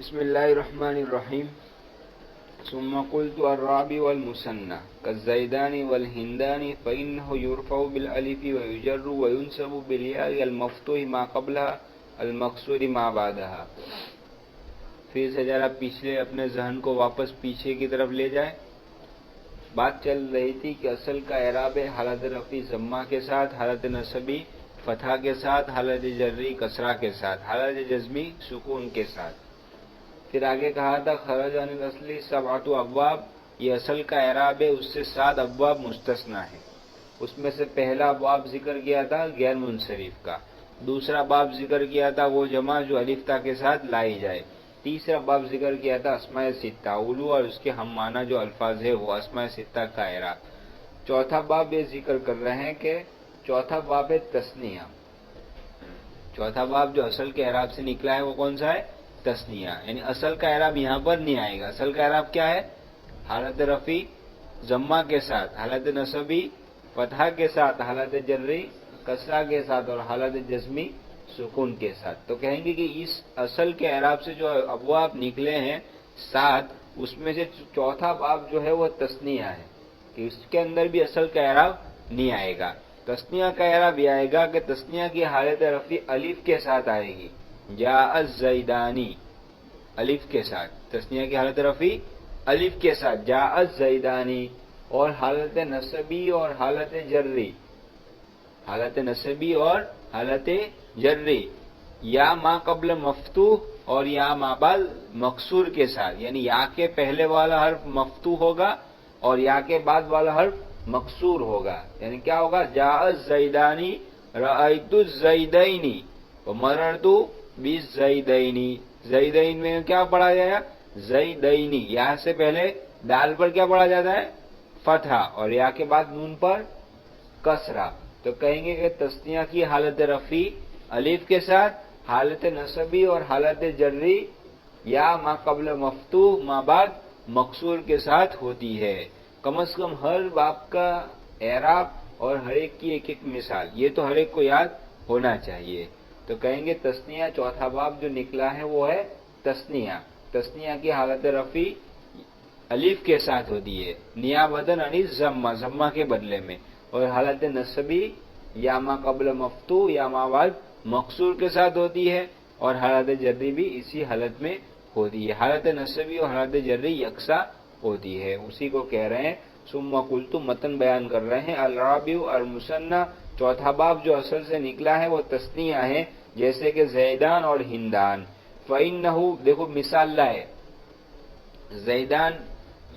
بسم اللہ الرحمن الرحیم ثم قلت الرابع والمثنى كالزيدان والهندان فإنه يرفع بالألف ويجر وينسب بالياء المفتوح ما قبلها المكسور ما بعدها۔ پھر سے ذرا پچھلے اپنے ذہن کو واپس پیچھے کی طرف لے جائیں۔ بات چل رہی تھی کہ اصل کا اعراب ہے حالت رفعی ضمہ کے ساتھ، حالت نصبی فتحہ کے ساتھ، حالت جری کسرہ کے ساتھ، حالت جزمی سکون کے ساتھ۔ پھر آگے کہا تھا خرج عن الاصل سبعۃ ابواب، یہ اصل کا اعراب ہے، اس سے 7 ابواب مستثنی ہیں۔ اس میں سے پہلا باب ذکر کیا تھا غیر منصرف کا، دوسرا باب ذکر کیا تھا وہ جمع جو الف تا کے ساتھ لائی جائے، تیسرا باب ذکر کیا تھا اسماء ستہ اولو اور اس کے ہم معنی جو الفاظ ہے وہ اسماء ستہ کا اعراب۔ چوتھا باب یہ ذکر کر رہے ہیں کہ چوتھا باب ہے تثنیہ۔ چوتھا باب جو اصل کے اعراب سے نکلا ہے وہ کون سا ہے؟ تثنیہ، یعنی اصل کا اعراب یہاں پر نہیں آئے گا۔ اصل کا اعراب کیا ہے؟ حالت رفعی ضمہ کے ساتھ، حالت نصبی فتحہ کے ساتھ، حالت جری کسرہ کے ساتھ اور حالت جزمی سکون کے ساتھ۔ تو کہیں گے کہ اس اصل کے اعراب سے جو ابواب نکلے ہیں 7، اس میں سے چوتھا باب جو ہے وہ تثنیہ ہے، کہ اس کے اندر بھی اصل کا اعراب نہیں آئے گا۔ تثنیہ کا اعراب یہ آئے گا کہ تثنیہ کی حالت رفعی الف کے ساتھ آئے گی، جاء الزیدانی الف کے ساتھ، تثنیہ کی حالت رفعی الف کے ساتھ جاء الزیدانی، اور حالت نصبی اور حالت جری، حالت نصبی اور حالت جری یا ما قبل مفتوح اور یا ما بعد مکسور کے ساتھ، یعنی یا کے پہلے والا حرف مفتوح ہوگا اور یا کے بعد والا حرف مکسور ہوگا۔ یعنی کیا ہوگا؟ جاء الزیدانی رأیت الزیدین ومررت بالزیدین، زیدین میں کیا پڑھا جائے گا؟ زیدینی، یا سے پہلے دال پر کیا پڑھا جاتا ہے؟ فتحہ، اور یا کے بعد نون پر کسرہ۔ تو کہیں گے کہ تثنیہ کی حالت رفعی الف کے ساتھ، حالت نصبی اور حالت جری یا ما قبل مفتوح ما بعد مکسور کے ساتھ ہوتی ہے۔ کم از کم ہر باب کا اعراب اور ہر ایک کی ایک ایک مثال، یہ تو ہر ایک کو یاد ہونا چاہیے۔ تو کہیں گے تثنیہ چوتھا باب جو نکلا ہے وہ ہے تثنیہ۔ تثنیہ کی حالت رفعی الف کے ساتھ ہوتی ہے نیابتاً عن الضمہ، ضمہ کے بدلے میں، اور حالت نصبی یا ما قبل مفتوح یا ما بعد مکسور کے ساتھ ہوتی ہے، اور حالت جری بھی اسی حالت میں ہوتی ہے۔ حالت نصبی اور حالت جری یکساں ہوتی ہے، اسی کو کہہ رہے ہیں۔ ثم قلت متن بیان کر رہے ہیں الرابع المثنى، چوتھا باب جو اصل سے نکلا ہے وہ تثنیہ ہے، جیسے کہ زیدان اور ہندان۔ فإنہ، دیکھو مثال لائے، زیدان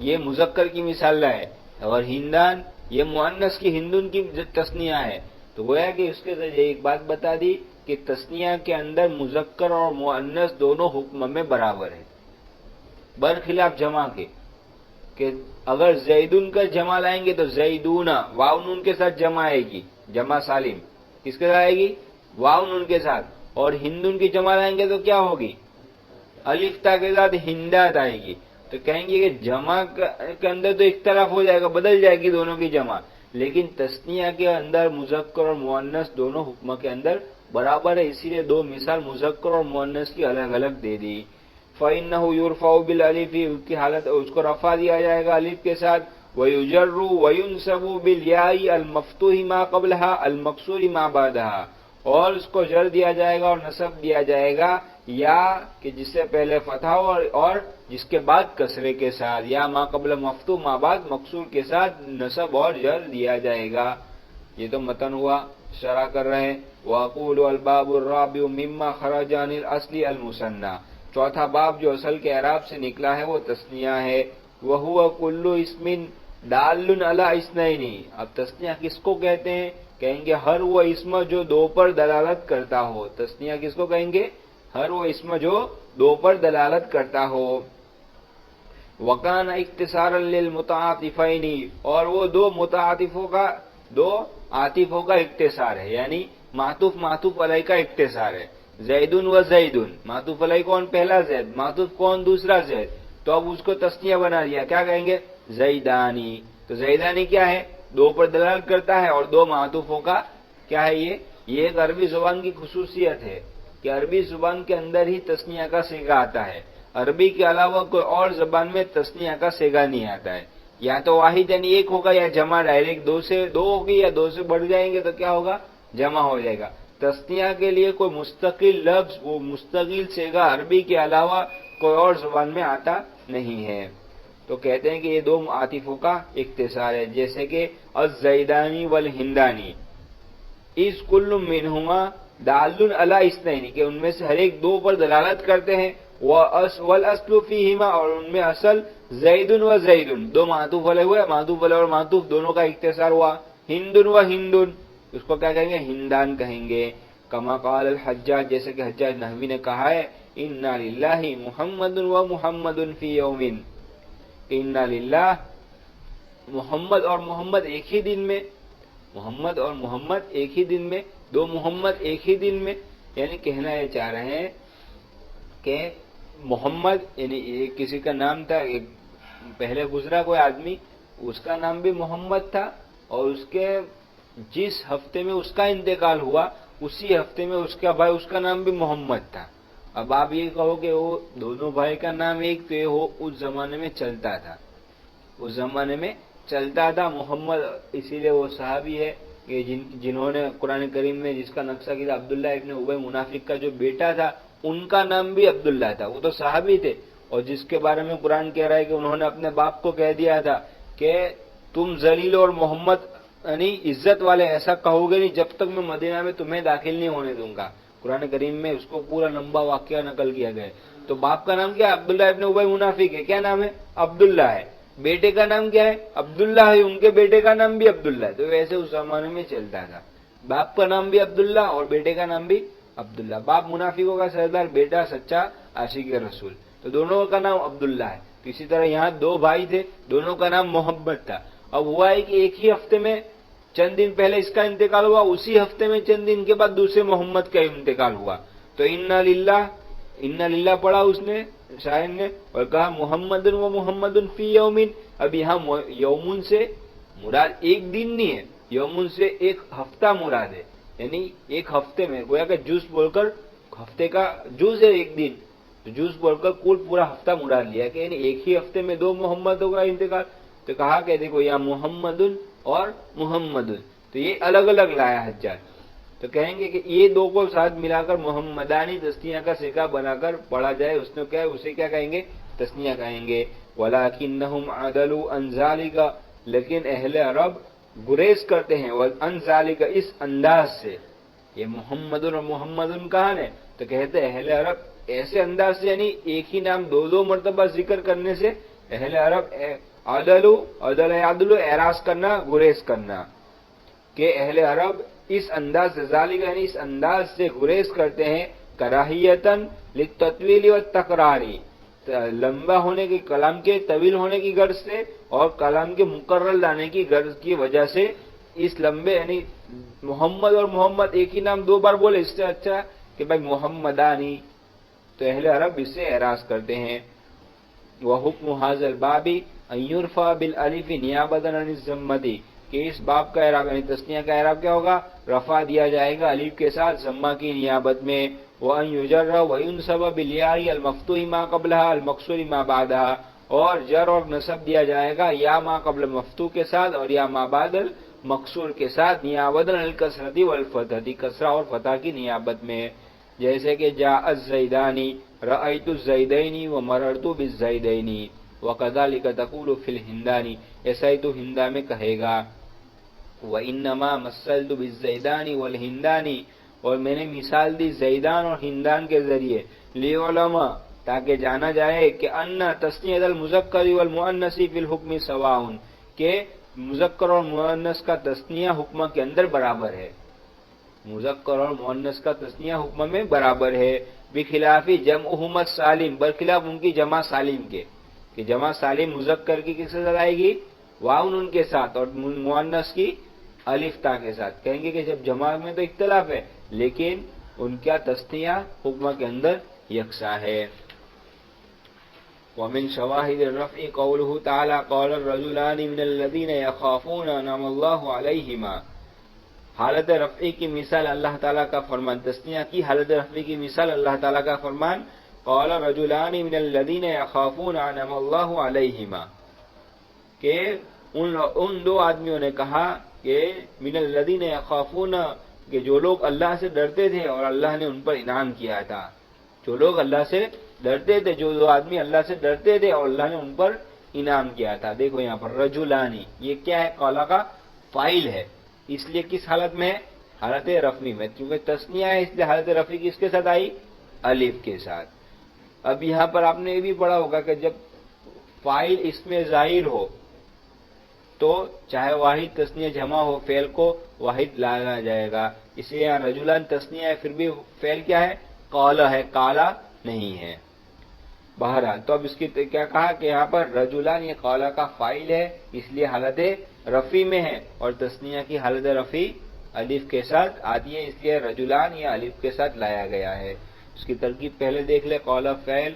یہ مذکر کی مثال لائے اور ہندان یہ مؤنث کی ہندن کی تثنیہ ہے۔ تو گویا کہ اس کے ذریعے ایک بات بتا دی کہ تثنیہ کے اندر مذکر اور مؤنث دونوں حکم میں برابر ہیں، برخلاف جمع کے، کہ اگر زیدن کا جمع لائیں گے تو زیدون، واو نون کے ساتھ جمع آئے گی، جمع سالم کس کے ساتھ آئے گی؟ واو نون کے ساتھ، اور ہندن کی جمع لائیں گے تو کیا ہوگی؟ الف تا کے ساتھ ہندات آئے گی۔ تو کہیں گے کہ جمع کے اندر تو اختلاف ہو جائے گا، بدل جائے گی دونوں کی جمع، لیکن تثنیہ کے اندر مذکر اور مؤنث دونوں حکم کے اندر برابر ہے، اسی لیے دو مثال مذکر اور مؤنث کی الگ الگ دے دی۔ فإنہ یرفع بالالف، کی حالت اس کو رفع دیا جائے گا الف کے ساتھ، ویجر وینصب بالیاء المفتوح ما قبلها المکسور ما بعدها، اور اس کو جر دیا جائے گا اور نصب دیا جائے گا یا کہ جس سے پہلے فتح اور جس کے بعد کسرے کے ساتھ، یا ما قبل مفتوح ما بعد مکسور کے ساتھ نصب اور جر دیا جائے گا۔ یہ تو متن ہوا، شرح کر رہے ہیں۔ وَأَقُولُ الْبَابُ الرَّابِعُ مِمَّا خَرَجَ عَنِ الْأَصْلِ الْمُثَنَّى، چوتھا باب جو اصل کے اعراب سے نکلا ہے وہ تثنیہ ہے۔ وَهُوَ كُلُّ اسْمٍ دَالٌ عَلَى اثْنَيْنِ، اب تثنیہ کس کو کہتے ہیں؟ کہیں گے ہر وہ اسم جو دو پر دلالت کرتا ہو۔ تثنیہ کس کو کہیں گے؟ ہر وہ اسم جو دو پر دلالت کرتا ہو۔ وَكَانَ اختصارا للمتعاطفین، اور وہ دو متعاطفوں کا، دو عاطفوں کا اختصار ہے، یعنی معطوف معطوف علیہ کا اختصار ہے۔ زیدن و زیدن، معطوف علیہ کون؟ پہلا زید، معطوف کون؟ دوسرا زید، تو اب اس کو تثنیہ بنا دیا، کیا کہیں گے؟ زیدانی۔ تو زیدانی کیا ہے؟ دو پر دلالت کرتا ہے اور دو معطوفوں کا کیا ہے؟ یہ ایک عربی زبان کی خصوصیت ہے کہ عربی زبان کے اندر ہی تثنیہ کا صیغہ آتا ہے۔ عربی کے علاوہ کوئی اور زبان میں تسنیہ کا سیگا نہیں آتا ہے. یا تو واحد یعنی ایک ہوگا یا جمع ڈائریکٹ دو سے دو ہوگی یا دو سے بڑھ جائیں گے تو کیا ہوگا جمع ہو جائے گا. تسنیہ کے لیے کوئی مستقل لفظ وہ مستقل سیگا عربی کے علاوہ کوئی اور زبان میں آتا نہیں ہے. تو کہتے ہیں کہ یہ دو عاطفوں کا اختصار ہے. جیسے کہ الزیدانی والہندانی اس کل منہما دال علی اثنین کہ ان میں سے ہر ایک دو پر دلالت کرتے ہیں. والاصل فیہما اور ان میں اصل زید و زید دو معطوف علیہ ہوئے معطوف علیہ اور معطوف دونوں کا اختصار ہوا. ہند و ہند اس کو کیا کہیں گے ہندان کہیں گے. کما قال الحجاج جیسے کہ حجاج نحوی نے کہا ہے انا للہ محمد و محمد فی یوم انا للہ محمد اور محمد ایک ہی دن میں محمد اور محمد ایک ہی دن میں دو محمد ایک ہی دن میں یعنی کہنا یہ چاہ رہے ہیں کہ محمد یعنی کسی کا نام تھا پہلے گزرا کوئی آدمی اس کا نام بھی محمد تھا اور اس کے جس ہفتے میں اس کا انتقال ہوا اسی ہفتے میں اس کا بھائی اس کا نام بھی محمد تھا. اب آپ یہ کہو کہ وہ دونوں بھائی کا نام ایک تو یہ ہو اس زمانے میں چلتا تھا اس زمانے میں چلتا تھا. محمد اسی لیے وہ صحابی ہے کہ جنہوں نے قرآن کریم میں جس کا نقشہ کیا عبداللہ ابن ابی منافق کا جو بیٹا تھا ان کا نام بھی عبداللہ تھا. وہ تو صحابی تھے اور جس کے بارے میں قرآن کہہ رہا ہے کہ انہوں نے اپنے باپ کو کہہ دیا تھا کہ تم ذلیل اور محمد یعنی عزت والے ایسا کہو گے نہیں جب تک میں مدینہ میں تمہیں داخل نہیں ہونے دوں گا. قرآن کریم میں اس کو پورا لمبا واقعہ نقل کیا گیا. تو باپ کا نام کیا ہے عبداللہ ابن ابی منافق ہے. کیا نام ہے عبداللہ ہے. بیٹے کا نام کیا ہے عبداللہ ہے. ان کے بیٹے کا نام بھی عبداللہ ہے. تو ویسے اس زمانے میں چلتا تھا باپ کا نام بھی عبداللہ اور بیٹے کا نام بھی عبداللہ. باپ منافقوں کا سردار بیٹا سچا عاشق رسول تو دونوں کا نام عبداللہ ہے. اسی طرح یہاں دو بھائی تھے دونوں کا نام محمد تھا. اب ہوا ہے کہ ایک ہی ہفتے میں چند دن پہلے اس کا انتقال ہوا اسی ہفتے میں چند دن کے بعد دوسرے محمد کا انتقال ہوا. تو انا للہ پڑھا اس نے شاعر نے اور کہا محمد و محمد فی یومن. اب یہاں یومن سے مراد ایک دن نہیں ہے یومن سے ایک ہفتہ مراد ہے یعنی ایک ہفتے میں گویا کہ جز بول کر ہفتے کا جز ہے ایک دن تو جز بول کر کل پورا ہفتہ مراد لیا کہ یعنی ایک ہی ہفتے میں دو محمدوں کا انتقال. تو کہا کہ دیکھو یا محمد اور محمد تو یہ الگ الگ لایا حجاج. تو کہیں گے کہ یہ دو کو ساتھ ملا کر محمدانی تسنیہ کا سیگا بنا کر پڑھا جائے اس نے کیا اسے کیا کہیں گے تسنیہ کہیں گے. وَلَكِنَّهُمْ عَدَلُوا عَنْ ذَلِكَ لیکن اہل عرب گریز کرتے ہیں عن ذالک اس انداز سے. یہ محمد اور محمد کہا ہے تو کہتے ہیں اہل عرب ایسے انداز سے یعنی ایک ہی نام دو مرتبہ ذکر کرنے سے اہل عرب عدل اعراض کرنا گریز کرنا کہ اہل عرب اس انداز سے ذالک یعنی اس انداز سے گریز کرتے ہیں کراہیتن للتطویل والتکراری لمبا ہونے کے کلام کے طویل ہونے کی غرض سے اور کلام کے مکرر لانے کی غرض کی وجہ سے اس لمبے یعنی محمد اور محمد ایک ہی نام دو بار بولے اس سے اچھا کہ بھائی محمدانی. تو اہل عرب اس سے اعراض کرتے ہیں. وحکم هذا الباب ان يرفع بالالف نیابۃ عن الضمۃ کہ اس باب کا اعراب یعنی تسنیہ کا اعراب کیا ہوگا رفع دیا جائے گا الف کے ساتھ ضمہ کی نیابت میں. وان يجر وينصب بالياء المفتوح ما قبلها المكسور ما بعدها اور جر اور نصب دیا جائے گا یا ما قبل مفتوح کے ساتھ اور یا ما بعد مقصور کے ساتھ نیابت عن الکسرۃ والفتحۃ کسرہ اور فتح کی نیابت میں. جیسے کہ جاء الزیدانی رأیت الزیدین ومررت بالزیدین وکذالک تقول فی الہندانی ایسا ہی تو ہندا میں کہے گا. وانما مثلت بالزیدان والہندان اور میں نے مثال دی زیدان اور ہندان کے ذریعے لیعلما تاکہ جانا جائے کہ ان تسنیۃ المذکر والمؤنث فی الحکم سواء کہ مذکر اور مؤنث کا تسنیہ حکم کے اندر برابر ہے. مذکر اور مؤنث کا تسنیہ حکم میں برابر ہے. بخلاف جمعہم السالم برخلاف ان کی جمع سالم کے کہ جمع سالم مذکر کی کس کے ساتھ آئے گی واؤن ان کے ساتھ اور مؤنث کی الف تا کے ساتھ. کہیں گے کہ جب جمع میں تو اختلاف ہے لیکن ان کا تسنیہ حکم کے اندر یکساں ہے. ومن شواہد الرفع قوله تعالی قال الرجلان من الذين يخافون انعم الله عليهما. حالت رفع کی مثال اللہ تعالیٰ کا فرمان تسنیہ کی حالت رفع کی مثال اللہ تعالیٰ کا فرمان قال رجلان من الذين يخافون انعم اللہ علیہما، کہ ان دو آدمیوں نے کہا کہ من الذین یخافون، کہ جو لوگ اللہ سے ڈرتے تھے اور اللہ نے ان پر انعام کیا تھا، جو لوگ اللہ سے ڈرتے تھے، جو دو آدمی اللہ سے ڈرتے تھے اور اللہ نے ان پر انعام کیا تھا. دیکھو یہاں پر رجلانی، یہ کیا ہے؟ قال کا فاعل ہے، اس لیے کس حالت میں ہے؟ حالت رفعی میں، کیونکہ تثنیہ ہے اس لیے حالت رفعی کس کے ساتھ آئی؟ الف کے ساتھ. اب یہاں پر آپ نے یہ بھی پڑھا ہوگا کہ جب فاعل اس میں ظاہر ہو تو چاہے واحد تثنیہ جمع ہو، فعل کو واحد لایا جائے گا. اس لیے یہاں رجلان تثنیہ ہے، پھر بھی فعل کیا ہے؟ قال ہے، کالا نہیں ہے. بہرحال تو اب اس کی کیا کہا کہ یہاں پر رجلان یہ قال کا فاعل ہے، اس لیے حالت رفعی میں ہے، اور تثنیہ کی حالت رفعی الف کے ساتھ آتی ہے، اس لیے رجلان یہ الف کے ساتھ لایا گیا ہے. اس کی ترکیب پہلے دیکھ لے. قال فعل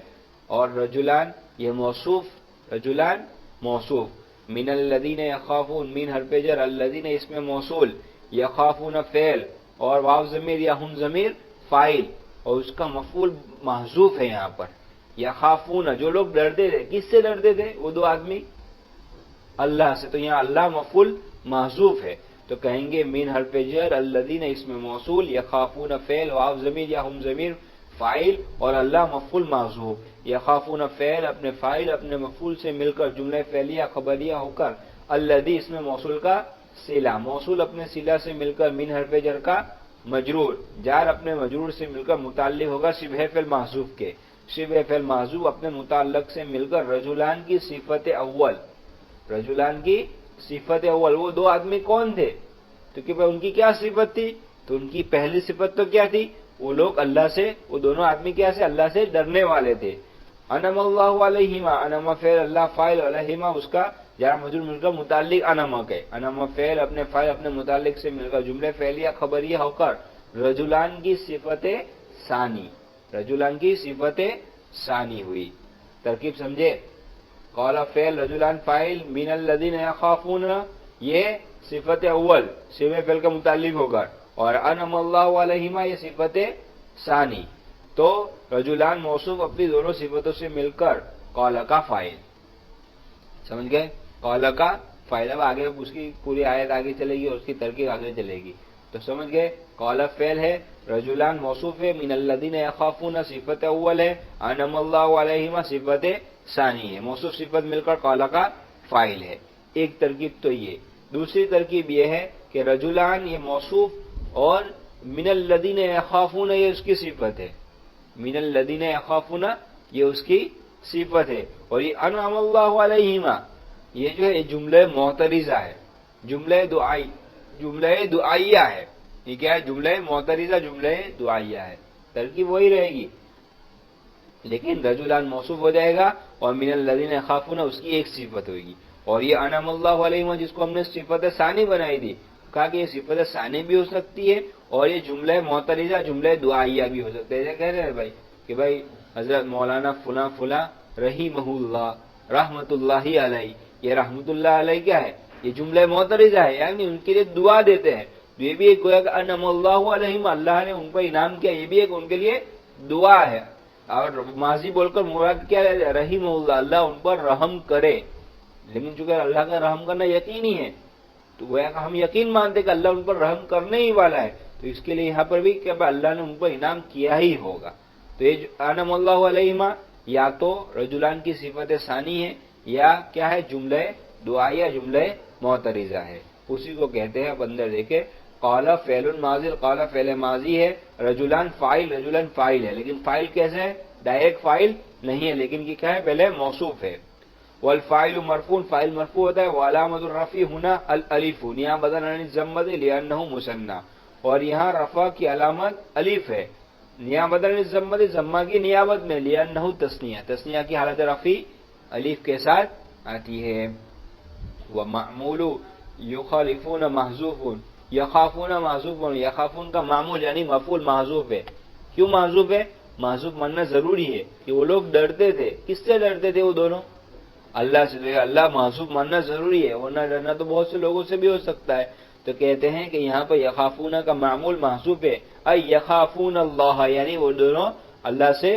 اور رجلان یہ موصوف، رجلان موصوف. من الذین یخافون، من حرف جر، الذین اس میں موصول، یخافون فعل، اور واو ضمیر یا ہم ضمیر فاعل، اور اس کا مفعول محذوف ہے یہاں پر. یخافون جو لوگ ڈرتے تھے، کس سے ڈرتے تھے وہ دو آدمی؟ اللہ سے، تو یہاں اللہ مفعول محذوف ہے، تو کہیں گے من حرف جر الذین اس میں موصول، یخافون فعل، واو ضمیر یا ہم ضمیر فاعل، اور اللہ مفعول محذوف. یخافون فعل اپنے فاعل اپنے مفعول سے مل کر جملہ فعلیہ خبریہ ہو کر، الذی اس میں موصول کا صلہ، موصول اپنے صلہ سے مل کر، من حرف جر کا مجرور، جار اپنے مجرور سے مل کر متعلق ہوگا شبہ فعل محذوف کے، شبہ فعل محذوف اپنے متعلق سے مل کر رجلان کی صفت اول، رجلان کی صفت اول. وہ دو آدمی کون تھے؟ تو کہ ان کی کیا صفت تھی؟ تو ان کی پہلی صفت تو کیا تھی؟ وہ لوگ اللہ سے، وہ دونوں آدمی کیا سے؟ اللہ سے ڈرنے والے تھے. انعم اللہ علیہما، انعم فعل اللہ فاعل، علیہما اس کا جار مجرور مل کر متعلق انعم کے، انعم فعل اپنے فاعل اپنے متعلق سے مل کر جملہ فعلیہ خبریہ ہو کر رجلان کی صفت ثانی، رجلان کی صفت ثانی ہوئی. ترکیب سمجھے؟ قال فعل رجلان فاعل، من الذین یخافون یہ صفت اول شبہ فعل کا متعلق ہو کر، اور انعم اللہ علیہما یہ صفت ثانی. تو رجلان موصوف اپنی دونوں صفتوں سے مل کر قال کا فاعل. سمجھ گئے؟ قال کا فاعل. اب آگے اس کی پوری آیت آگے چلے گی اور اس کی ترکیب آگے چلے گی. تو سمجھ گئے؟ قال فعل ہے، رجلان موصوف ہے، من الذین یخافون صفت اول ہے، انعم اللہ علیہما صفت ثانی ہے، موصوف صفت مل کر قال کا فاعل ہے. ایک ترکیب تو یہ. دوسری ترکیب یہ ہے کہ رجلان یہ موصوف اور من الذین یخافون یہ اس کی صفت ہے، من الذین یخافون یہ اس کی صفت ہے، اور یہ انعم اللہ علیہما یہ جو ہے جملہ معترضہ ہے، جملہ دعائیہ ہے. یہ کیا ہے؟ جملہ معترضہ، جملہ دعائیہ ہے. ترکیب وہی رہے گی لیکن رجلان موصوف ہو جائے گا اور من الذین یخافون اس کی ایک صفت ہوگی. اور یہ انعم اللہ علیہما جس کو ہم نے صفت ثانی بنائی تھی، کہا کہ یہ صفت ثانی بھی ہو سکتی ہے اور یہ جملہ معترضہ جملہ دعائیہ بھی ہو سکتا ہے. ایسا کہہ رہے ہیں بھائی کہ بھائی حضرت مولانا فلاں فلاں رحمہ اللہ رحمت اللہ علیہ، یہ رحمت اللہ علیہ کیا ہے؟ یہ جملہ معترضہ ہے، یعنی ان کے لیے دعا دیتے ہیں. یہ بھی ایک گویا کہ انعم اللہ علیہم اللہ نے ان پر انعام کیا، یہ بھی ایک ان کے لیے دعا ہے. اور ماضی بول کر مراد کیا ہے؟ رحیم اللہ، اللہ ان پر رحم کرے. لیکن چونکہ اللہ کا رحم کرنا یقینی ہے تو گویا کہ ہم یقین مانتے کہ اللہ ان پر رحم کرنے ہی والا ہے، تو اس کے لیے یہاں پر بھی کہ اللہ نے ان پر انعام کیا ہی ہوگا. تو یہ انعم اللہ علیہما یا تو رجلان کی صفت ثانی ہے یا کیا ہے؟ جملہ دعائیہ جملہ معترضہ ہے. اسی کو کہتے ہیں. اب اندر دیکھیں قال فعل ماضی، قال فعل ماضی ہے، رجلان فاعل، رجلان فاعل ہے، لیکن فاعل کیسے ہے؟ ڈائریکٹ فاعل نہیں ہے، لیکن یہ کیا ہے؟ پہلے موصوف ہے. والفاعل مرفوع، فاعل مرفوع ہوتا ہے. وعلامۃ الرفع هنا الالف نیابۃ عن الضمۃ لانه مثنى، اور یہاں رفع کی علامت الف ہے نیابۃ عن الضمۃ، ضمہ کی نیابت میں، لانه تثنیہ، تثنیہ کی حالت رفع الف کے ساتھ آتی ہے. ومعمول یخالفون محذوف، یخافون محذوف، یخافون کا معمول یعنی مفعول محذوف ہے. کیوں محذوف ہے؟ محذوف ماننا ضروری ہے کہ وہ لوگ ڈرتے تھے. کس سے ڈرتے تھے وہ دونوں؟ اللہ سے. تو اللہ محذوف ماننا ضروری ہے، ورنہ ڈرنا تو بہت سے لوگوں سے بھی ہو سکتا ہے. تو کہتے ہیں کہ یہاں پر یخافون کا معمول محذوف ہے، ای یخافون اللہ، یعنی وہ دونوں اللہ سے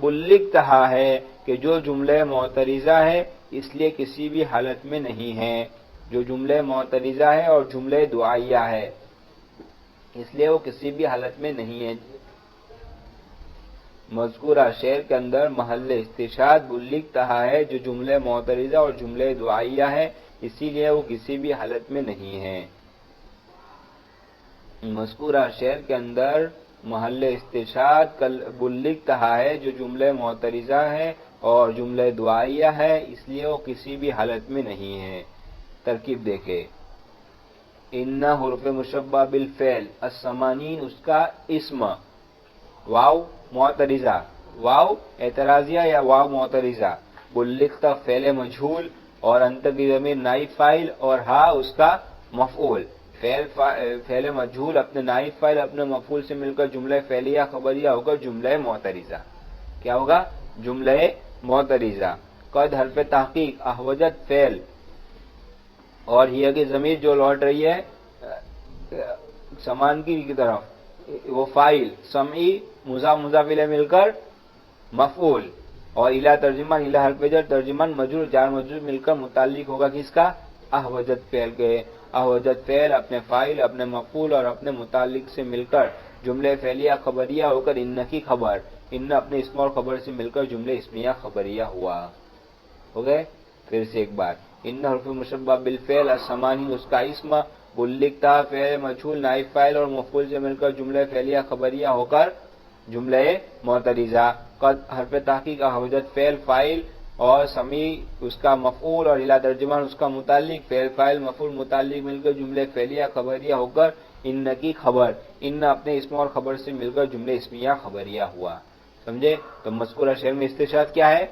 بلغ کہا ہے کہ جو جملہ معترضہ ہے اس لیے کسی بھی حالت میں نہیں ہے، جو جملہ معترضہ ہے اور جملہ دعائیہ ہے اس لیے وہ کسی بھی حالت میں نہیں ہے۔ مذکورہ شعر کے اندر محل استشہاد بلغ کہا ہے جو جملہ معترضہ اور جملہ دعائیہ ہے اسی لیے وہ کسی بھی حالت میں نہیں ہے۔ مذکورہ شعر کے اندر محل استشہاد بلغ کہا ہے جو جملہ معترضہ ہے اور جملہ دعائیہ ہے اس لیے وہ کسی بھی حالت میں نہیں ہے۔ ترکیب دیکھیں، ان حرف مشبہ بالفعل، الثمانین اس کا اسم، واو معترضہ، واو اعتراضیہ یا واو معترضہ، بلغتا فعل مجہول اور انت کی ضمیر نائب فاعل اور ہا اس کا مفعول۔ فعل مجہول اپنے نائب فاعل اپنے مفعول سے مل کر جملہ فعلیہ خبریہ ہو کر جملہ معترضہ، کیا ہوگا؟ جملہ معترضہ۔ قد حرف تحقیق، احوجت فعل اور یہ کی ضمیر جو لوٹ رہی ہے سمان کی طرف وہ فاعل، سمعی مضاف مضاف الیہ مل کر مفعول اور الی ترجمان، الی حرف جر ترجمان مجرور جار مجرور مل کر متعلق ہوگا کس کا؟ احوجت فعل کے۔ احوجت فعل اپنے فاعل اپنے مفعول اور اپنے متعلق سے مل کر جملہ فعلیہ خبریہ ہو کر ان کی خبر، ان اپنے اسم اور خبر سے مل کر جملہ اسمیہ خبریہ ہوا۔ ہو گئے؟ پھر سے ایک بار، ان حرف مشبہ بالفعل الثمانین اس کا اسم، بلغتا فعل مجہول نائب فاعل اور مفعول سے مل کر جملہ فعلیہ خبریہ ہو کر جملہ معترضہ۔ قد حرف تحقیق احوجت فعل فاعل اور سمیع اس کا مفعول اور الی ترجمان اس کا متعلق، فعل فاعل مفعول متعلق مل کر جملہ فعلیہ خبریہ ہو کر ان کی خبر، ان اپنے اسم اور خبر سے مل کر جملہ اسمیہ خبریہ ہوا۔ سمجھے؟ تو مذکورہ شعر میں استشہاد کیا ہے؟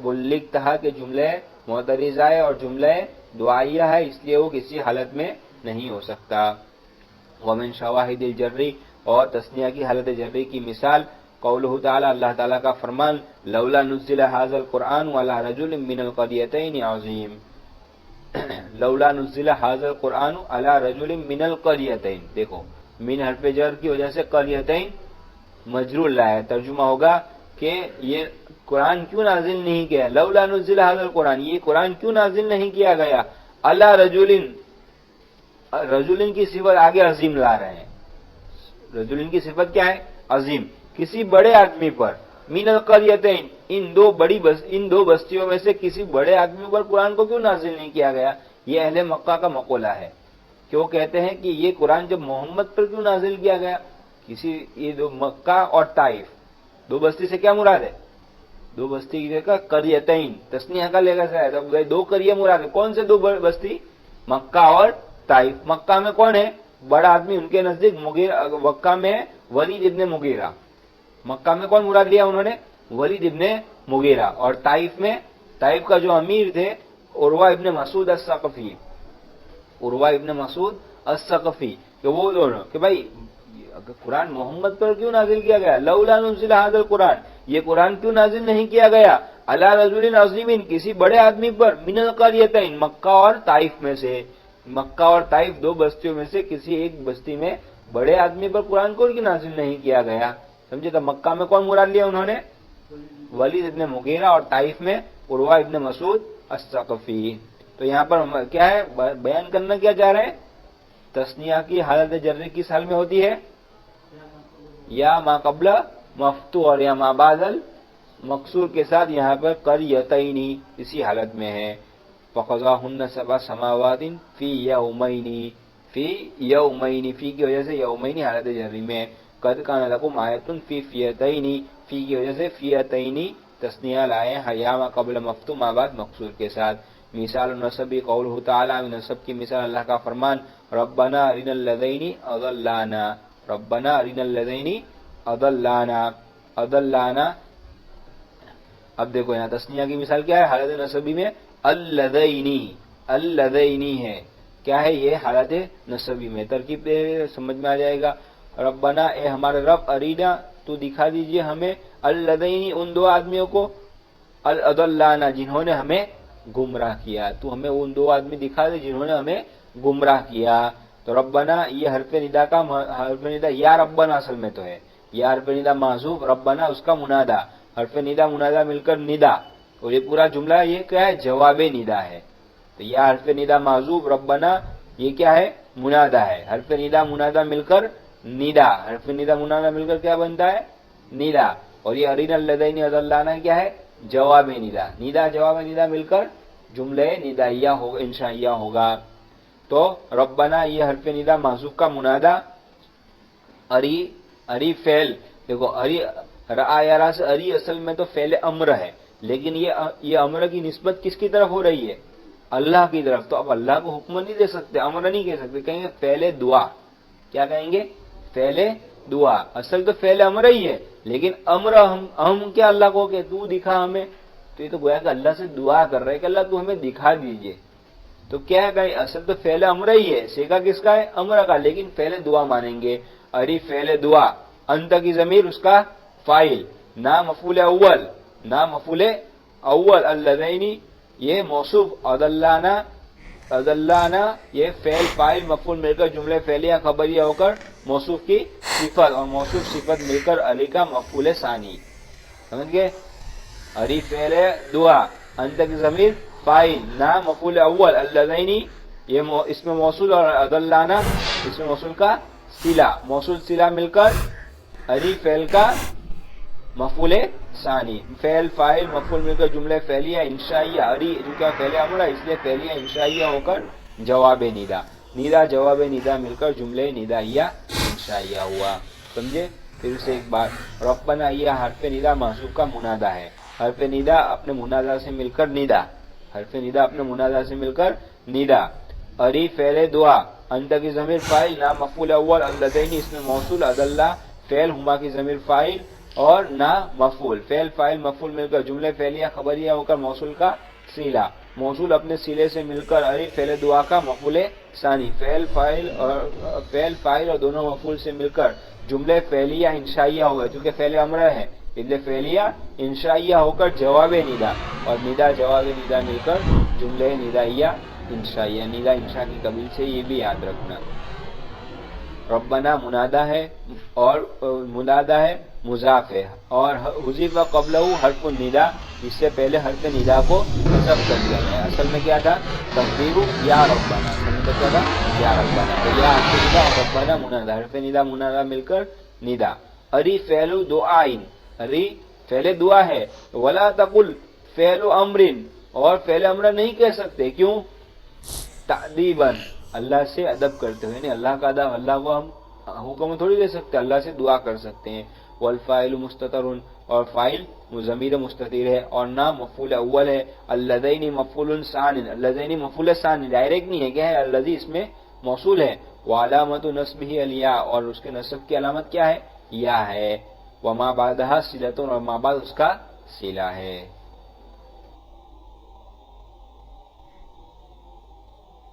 بلغ تھا کہ جملہ معترضہ ہے اور جملہ دعائیہ ہے اس لیے وہ کسی حالت میں نہیں ہو سکتا۔ ومن شواہد الجری اور تثنیہ کی حالت جری کی مثال قولہ تعالی اللہ تعالیٰ کا فرمان لولا نزل ھذا القرآن علی رجل من القریتین عظیم، لولا نزل ھذا القرآن علی رجل من القریتین، دیکھو من حرف جر کی وجہ سے قریتین مجرور لایا، ترجمہ ہوگا کہ یہ قرآن کیوں نازل نہیں کیا، لولا نزل ھذا القرآن یہ قرآن کیوں نازل نہیں کیا گیا، علی رجل، رجل کی صفت آگے عظیم لا رہے ہیں، رجل کی صفت کیا ہے؟ عظیم، کسی بڑے آدمی پر، من القریتین ان دو بستیوں میں سے کسی بڑے آدمی پر قرآن کو کیوں نازل نہیں کیا گیا؟ یہ اہل مکہ کا مقولہ ہے کہ وہ کہتے ہیں کہ یہ قرآن جب محمد پر کیوں نازل کیا گیا، یہ دو مکہ اور طائف دو بستی سے کیا مراد ہے؟ دو بستی کی جگہ قریتین تسنیہ کا لے گا، دو قریہ مراد ہے، کون سے دو بستی؟ مکہ اور طائف۔ مکہ میں کون ہے بڑا آدمی؟ ان کے نزدیک مکہ میں ولید ابن مغیرہ، مکہ میں کون مراد لیا انہوں نے؟ ولید ابن مغیرہ، اور طائف میں طائف کا جو امیر تھے عروہ ابن مسعود الثقفی، عروہ ابن مسعود الثقفی، کہ وہ دونوں کہ بھائی قرآن محمد پر کیوں نازل کیا گیا، لولا نزل ھذا القرآن یہ قرآن کیوں نازل نہیں کیا گیا، علی رجل عظیم کسی بڑے آدمی پر، من القریتین مکہ اور طائف میں سے، مکہ اور طائف دو بستیوں میں سے کسی ایک بستی میں بڑے آدمی پر قرآن کو کیوں نازل نہیں کیا گیا؟ سمجھے؟ تو مکہ میں کون مراد لیا انہوں نے؟ ولید ابن مغیرہ، اور طائف میں عروہ ابن مسعود الثقفی۔ تو یہاں پر کیا ہے بیان کرنا کیا چاہ رہے ہیں؟ تثنیہ کی حالت جر کس حال میں ہوتی ہے؟ یا ما قبل مفتوح اور یا ما بعد مکسور کے ساتھ یہاں پر قریتین اسی حالت میں ہے۔ فقضاہن سبع سماوات فی یومین، فی یومین، فی کی وجہ سے یومین حالت جری میں، قد کان لکم آیۃ فی فیتین، فی کی وجہ سے فیتین تثنیہ لائے یا ما قبل مفتوح ما بعد مکسور کے ساتھ۔ مثال النصب قولہ تعالی، نصب کی مثال اللہ کا فرمان ربنا ارنا الذین اضلانا، ربنا ارنا الذین اضلانا، اضلانا۔ اب دیکھو یہاں تثنیہ کی مثال کیا ہے حالت نصبی میں؟ الذین، الذین ہے، کیا ہے یہ حالت نصبی میں، ترکیب سمجھ میں آ جائے گا۔ ربنا اے ہمارے رب، ارینا تو دکھا دیجئے ہمیں، الذین ان دو آدمیوں کو، الاضلانا جنہوں نے ہمیں گمراہ کیا، تو ہمیں ان دو آدمی دکھا دے جنہوں نے ہمیں گمراہ کیا۔ تو ربنا یہ حرف ندا کا حرف ندا یا ربنا اصل میں تو ہے، یہ حرف ندا محذوف، ربنا اس کا منادا، حرف ندا منادا مل کر ندا، اور یہ پورا جملہ یہ کیا ہے؟ جواب ندا ہے. تو یہ حرف ندا محذوف ربنا یہ کیا ہے؟ منادا ہے. حرف ندا منادا مل کر ندا، حرف ندا منادا مل کر کیا بنتا ہے؟ ندا. اور یہ ارینا اللذین اضلانا کیا ہے؟ جواب ندا. ندا جواب ندا مل کر جملے ندائیہ ہوگا، انشائیہ ہوگا. تو ربنا یہ حرف ندا محذوف کا منادا، اری فعل، دیکھو اری رآ یرا سے اری اصل میں تو فعل امر ہے، لیکن یہ امر کی نسبت کس کی طرف ہو رہی ہے؟ اللہ کی طرف. تو اب اللہ کو حکم نہیں دے سکتے، امر نہیں کہہ سکتے، کہیں گے فعل دعا. کیا کہیں گے؟ فعل دعا. اصل تو فعل امر ہی ہے، لیکن امر ہم کیا اللہ کو کہ تو دکھا ہمیں. تو یہ تو گویا کہ اللہ سے دعا کر رہے کہ اللہ تو ہمیں دکھا دیجئے. تو کیا ہے کہ اصل تو فعل امر ہی ہے، سیکھا کس کا ہے؟ امر کا، لیکن فعل دعا مانیں گے. اری فعل دعا، انت کی ضمیر اس کا فاعل، نا مفعول اول، نا مفعول اول، اللذین یہ موصوف، اضلانا یہ فعل فاعل مفعول مل کر جملے فعلیہ خبریہ ہو کر موصوف کی صفت، اور موصوف صفت مل کر علی کا مفعول ثانی. سمجھ گئے؟ اری فعل دعا، انت کی ضمیر فاعل، نا مفعول اول، اللذین یہ اس میں موصول، اور اضلانا اس میں موصول کا صلہ، موصول صلہ مل کر اری فعل کا مفعول ثانی. فعل فاعل مفعول مل کر جملے فعلیہ انشائیہ، اری جو کیا فعل امر ہے اس لیے فعلیہ انشائیہ ہو کر جواب ندا، ندا جواب ندا مل کر جملے ندائیہ انشائیہ ہوا. سمجھے؟ پھر سے ایک بار، ربنا یہ حرف ندا محذوف کا منادا ہے. حرف ندا اپنے منادا سے مل کر ندا، حرف ندا اپنے منادا سے مل کر ندا. اری فعل دعا، انت کی ضمیر فاعل، نا مفعول اول، اللذین اس میں موصول، اضلا فعل، ہما کی ضمیر فاعل اور نا مفعول، فعل فاعل مفعول مل کر جملے فعلیہ خبریہ ہو کر موصول کا صلہ، موصول اپنے صلے سے مل کر اری فعل دعا کا مفعول ثانی، فعل فاعل اور دونوں مفعول سے مل کر جملے فعلیہ انشائیہ ہوگا، چونکہ فعل امر ہے اس لیے فعلیہ انشائیہ ہو کر جواب ندا، اور ندا جواب ندا مل کر جملے ندائیہ انشائیہ. ندا انشاء کی قبیل سے، یہ بھی یاد رکھنا. ربنا منادا ہے، اور منادا ہے مضاف ہے، اور حذف قبلہ حرف الندا، اس سے پہلے حرف ندا کو حذف کر دیا گیا. اصل میں کیا تھا؟ تقدیر یا ربنا، کیا تھا؟ یا ربنا. تو یا حرف ندا اور ربنا منادا، حرف ندا منادا مل کر ندا. اری فعل دعائن، اری فعل دعا ہے، ولا تقل فعل امر، اور فعل امر نہیں کہہ سکتے. کیوں؟ تعذیباً، اللہ سے ادب کرتے ہوئے، یعنی اللہ کا ادب، اللہ کو ہم حکم تھوڑی دے سکتے، اللہ سے دعا کر سکتے ہیں. والفاعل مستتر، اور فاعل ضمیر مستتر ہے، اور نہ مفعول اول ہے. اللذین مفعول ثانی، اللذین مفعول ثانی ڈائریکٹ نہیں ہے، کیا ہے؟ الذی اس میں موصول ہے. وعلامت نصبہ الیا، اور اس کے نصب کی علامت کیا ہے؟ یا ہے. وما بعدها صلۃ، اور ما بعد اس کا صلہ ہے.